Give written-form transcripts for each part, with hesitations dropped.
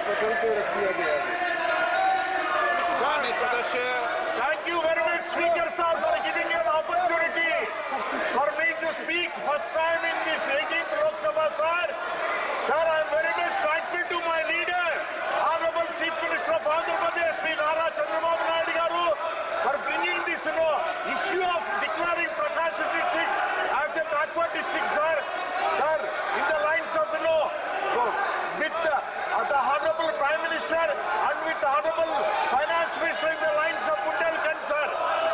पटल पे रख दिया गया है। सदस्य, Thank you very much, Speaker sir, for giving me an opportunity for me to speak first time in this 18th Lok Sabha, sir. Sir, I am very much thankful to my leader, Honorable Chief Minister of Andhra Pradesh, Sri Nara Chandrababu Naidu garu, for bringing this issue of declaring Prakash district as a backward district, sir. Sir, in the lines of with the Honorable Prime Minister and with the Honorable Finance Minister in the lines of Bundelkhand, sir.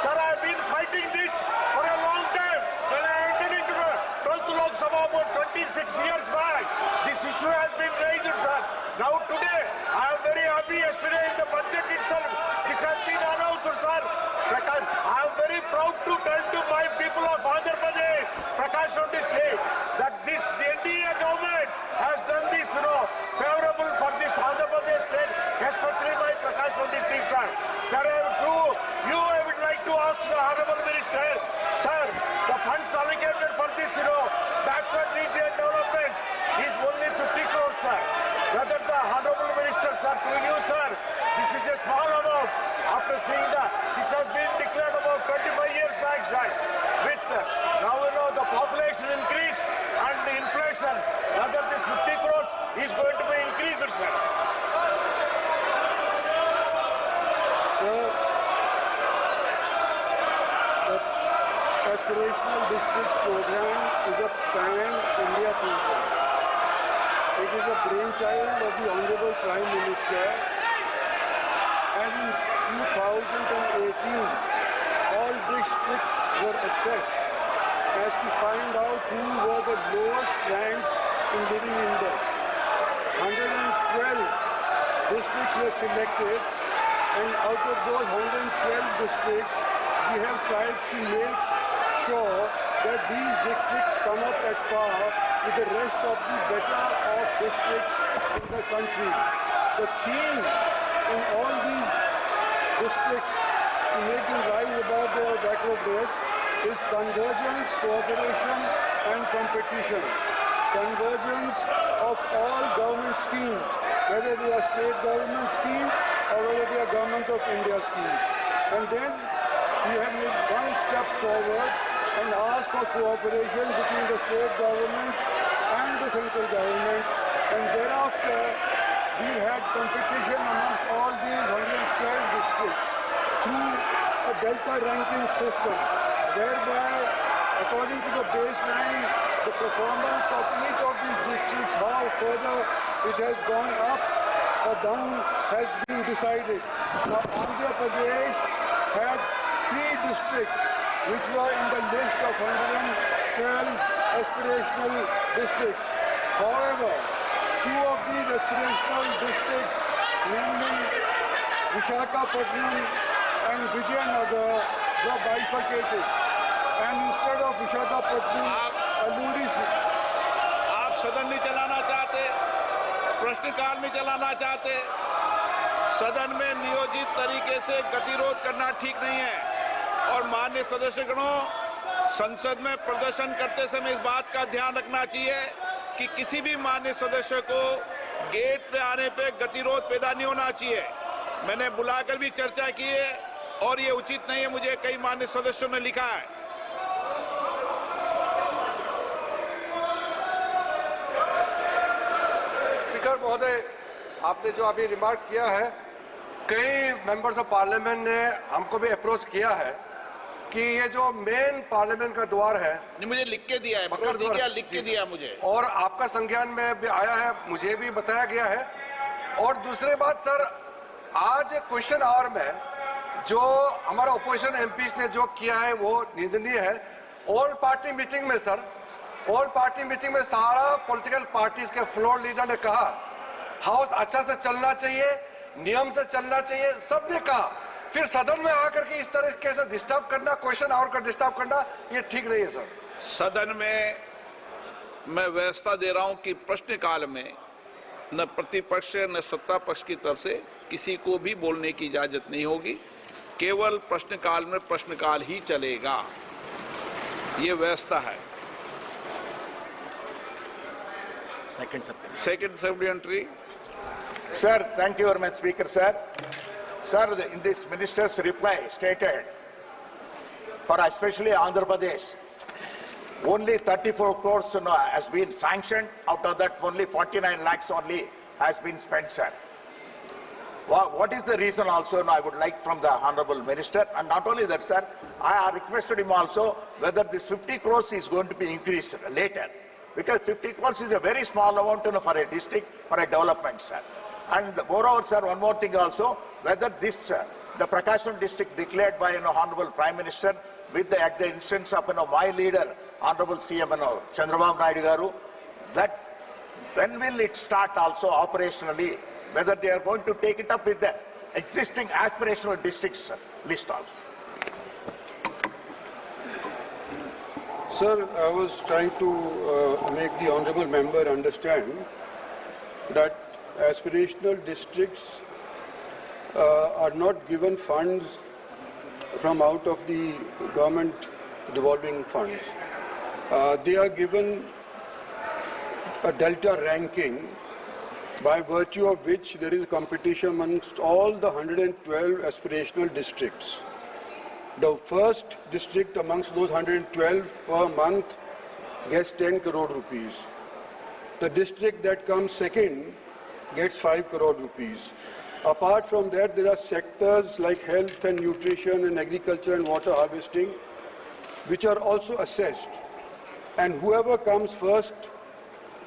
Sir, I have been fighting this for a long time. When I entered into the 12th Lok Sabha about 26 years back, this issue has been raised, sir. Now today, I am very happy. Yesterday in the budget itself, this has been announced, sir. I am very proud to tell to my people of Andhra Pradesh, Prakash district, that the NDA government has done this, favorable for this Andhra Pradesh state, especially my Prakash district, sir. Sir, I would like to ask the Honorable Minister, sir, the funds allocated for this, backward region development is only 50 crores, sir. Whether the Honorable Minister, sir, to you, sir, this is a small amount. After seeing that, this has been declared about 25 years back, sir. With now the population increase and the inflation, whether this 50 crores is going to be increased, sir. Sir, the Aspirational Districts Program is a pan-India program. It is a brainchild of the Honorable Prime Minister, and in 2018, all districts were assessed as to find out who were the lowest ranked in living index. 112 districts were selected, and out of those 112 districts, we have tried to make sure that these districts come up at par with the rest of the better off districts in the country. The theme in all these districts to make them rise above their backwardness is convergence, cooperation and competition. Convergence of all government schemes, whether they are state government schemes or whether they are government of India schemes. And then we have made one step forward and asked for cooperation between the state governments and the central governments, and thereafter we've had competition amongst all these 112 districts through a Delta ranking system, whereby according to the baseline, the performance of each of these districts, how further it has gone up or down, has been decided. Now Andhra Pradesh had 3 districts which were in the list of 112 aspirational districts. However, 2 of these aspirational districts, namely Visakhapatnam and Vijayanagar, were bifurcated. And instead of Visakhapatnam, Alluri... आप सदन नहीं चलाना चाहते, प्रश्नकाल नहीं चलाना चाहते, सदन में नियोजित तरीके से गतिरोध करना ठीक नहीं है। और माननीय सदस्यगणों, संसद में प्रदर्शन करते समय इस बात का ध्यान रखना चाहिए कि किसी भी माननीय सदस्य को गेट पे आने पे गतिरोध पैदा नहीं होना चाहिए। मैंने बुलाकर भी चर्चा की है और ये उचित नहीं है, मुझे कई माननीय सदस्यों ने लिखा है। स्पीकर महोदय, आपने जो अभी रिमार्क किया है, कई मेंबर्स ऑफ पार्लियामेंट ने हमको भी अप्रोच किया है कि ये जो मेन पार्लियामेंट का द्वार है, मुझे लिख के दिया है, लिख के दिया मुझे, और आपका संज्ञान में भी आया है, मुझे भी बताया गया है। और दूसरी बात सर, आज क्वेश्चन आवर में जो हमारा ओपोजिशन एमपीज ने जो किया है वो निंदनीय है। ऑल पार्टी मीटिंग में सर, ऑल पार्टी मीटिंग में सारा पॉलिटिकल पार्टीज के फ्लोर लीडर ने कहा हाउस अच्छा से चलना चाहिए, नियम से चलना चाहिए, सबने कहा। फिर सदन में आकर के इस तरीके से डिस्टर्ब करना, क्वेश्चन आवर का डिस्टर्ब करना, ये ठीक नहीं है सर। सदन में मैं व्यवस्था दे रहा हूं कि प्रश्नकाल में न प्रतिपक्ष न सत्ता पक्ष की तरफ से किसी को भी बोलने की इजाजत नहीं होगी, केवल प्रश्नकाल में प्रश्नकाल ही चलेगा, ये व्यवस्था है। Second supplementary Sir, thank you very much, Speaker, sir. Sir, in this minister's reply stated, for especially Andhra Pradesh, only 34 crores has been sanctioned. Out of that, only 49 lakhs only has been spent, sir. What is the reason also, I would like from the Honorable Minister, and not only that, sir, I requested him also whether this 50 crores is going to be increased later, because 50 crores is a very small amount for a district, for a development, sir. And moreover, sir, one more thing also, whether this, the Prakasam district declared by Honorable Prime Minister at the instance of my leader, Honorable CM Chandrababu Naidu Garu, that when will it start also operationally, whether they are going to take it up with the existing aspirational districts list also. Sir, I was trying to make the honorable member understand that aspirational districts are not given funds from out of the government revolving funds. They are given a delta ranking by virtue of which there is competition amongst all the 112 aspirational districts. The first district amongst those 112 per month gets 10 crore rupees. The district that comes second gets 5 crore rupees. Apart from that, there are sectors like health and nutrition and agriculture and water harvesting, which are also assessed. And whoever comes first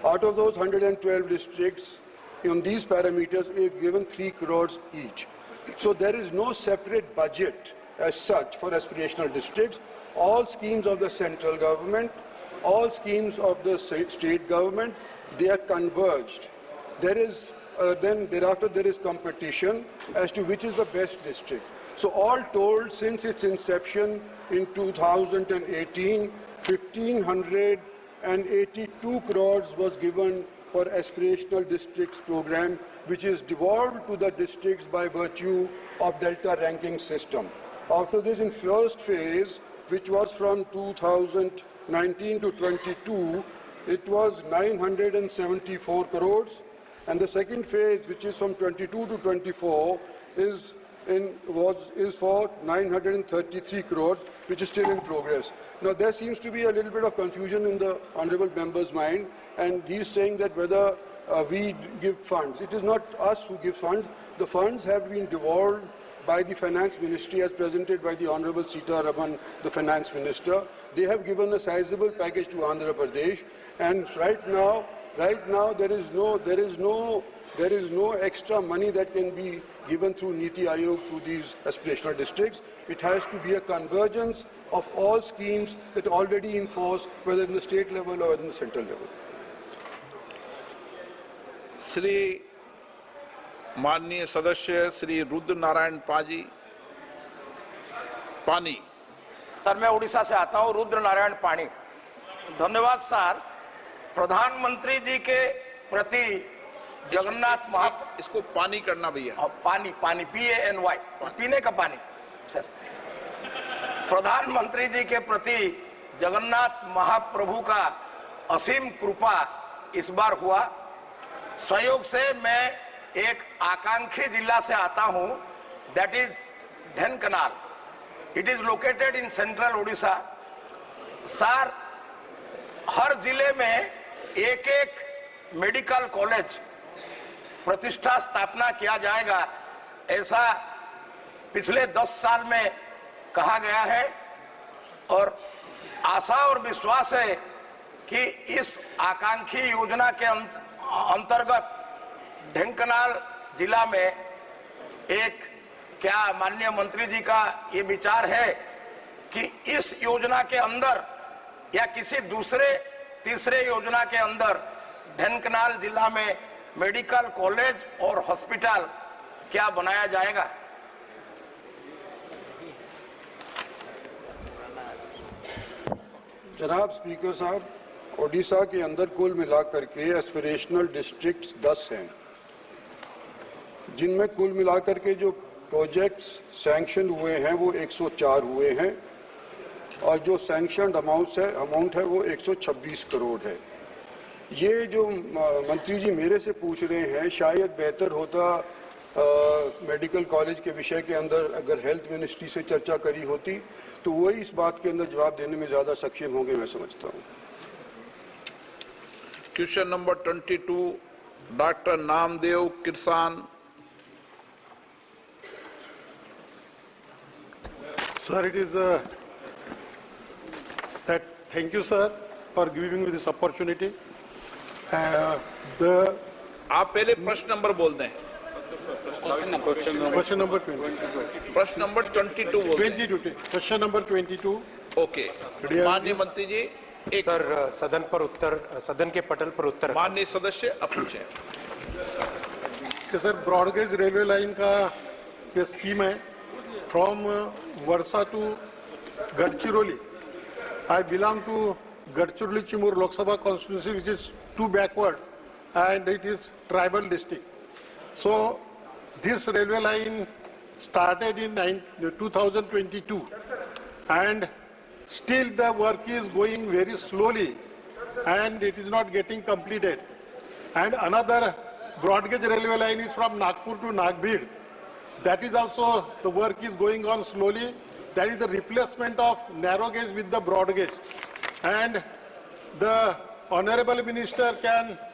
out of those 112 districts on these parameters is given 3 crores each. So there is no separate budget as such for aspirational districts. All schemes of the central government, all schemes of the state government, they are converged. There is then thereafter there is competition as to which is the best district. So all told, since its inception in 2018, 1,582 crores was given for aspirational districts program, which is devolved to the districts by virtue of delta ranking system. After this, in first phase, which was from 2019 to 22, it was 974 crores, and the second phase, which is from 22 to 24, is for 933 crores, which is still in progress. Now, there seems to be a little bit of confusion in the honorable member's mind, and he's saying that whether we give funds. It is not us who give funds. The funds have been devolved by the Finance Ministry as presented by the Honorable Sitaraman, the Finance Minister. They have given a sizable package to Andhra Pradesh, and right now there is no extra money that can be given through Niti Aayog to these aspirational districts. It has to be a convergence of all schemes that are already in force, whether in the state level or in the central level. Shri माननीय सदस्य श्री रुद्र नारायण पानी। Sir, मैं उड़ीसा से आता हूं, रुद्र नारायण पानी। धन्यवाद sir. प्रधानमंत्री जी के प्रति जगन्नाथ इसको पानी करना भैया। पानी PANY, पीने का पानी। सर, प्रधानमंत्री जी के प्रति जगन्नाथ महाप्रभु का असीम कृपा इस बार हुआ। संयोग से मैं एक आकांक्षी जिला से आता हूं, that is Dhenkanal. It is located in central Orissa. Sir, हर जिले में एक एक मेडिकल कॉलेज प्रतिष्ठा स्थापना किया जाएगा, ऐसा पिछले 10 साल में कहा गया है, और आशा और विश्वास है कि इस आकांक्षी योजना के अंतर्गत ढेंकनाल जिला में क्या माननीय मंत्री जी का ये विचार है कि इस योजना के अंदर या किसी दूसरे तीसरे योजना के अंदर ढेंकनाल जिला में मेडिकल कॉलेज और हॉस्पिटल क्या बनाया जाएगा? जनाब स्पीकर साहब, ओडिशा के अंदर कुल मिलाकर के एस्पिरेशनल डिस्ट्रिक्ट्स 10 हैं, जिनमें कुल मिलाकर के जो प्रोजेक्ट्स सैंक्शन हुए हैं वो 104 हुए हैं, और जो सैंक्शन अमाउंट है वो 126 करोड़ है। ये जो मंत्री जी मेरे से पूछ रहे हैं, शायद बेहतर होता मेडिकल कॉलेज के विषय के अंदर अगर हेल्थ मिनिस्ट्री से चर्चा करी होती तो वही इस बात के अंदर जवाब देने में ज्यादा सक्षम होंगे, मैं समझता हूँ। Question number 22, doctor Namdev Kirsan. Sir, it is that. Thank you, sir, for giving me this opportunity. The आप पहले प्रश्न नंबर बोल दें। question number 20. प्रश्न नंबर 22 बोल दें। 22. Question number 22. ओके, माननीय मंत्री जी, एक सर, सदन के पटल पर उत्तर। माननीय सदस्य अब पूछें। कि सर ब्रॉडगेज रेलवे लाइन का ये स्कीम है from Wardha to Gadchiroli. I belong to Gadchiroli Chimur Lok Sabha constituency, which is too backward, and it is tribal district. So this railway line started in 2022, and still the work is going very slowly, and it is not getting completed. And another broad gauge railway line is from Nagpur to Nagbir. That is also, the work is going on slowly. That is the replacement of narrow gauge with the broad gauge. And the Honorable Minister can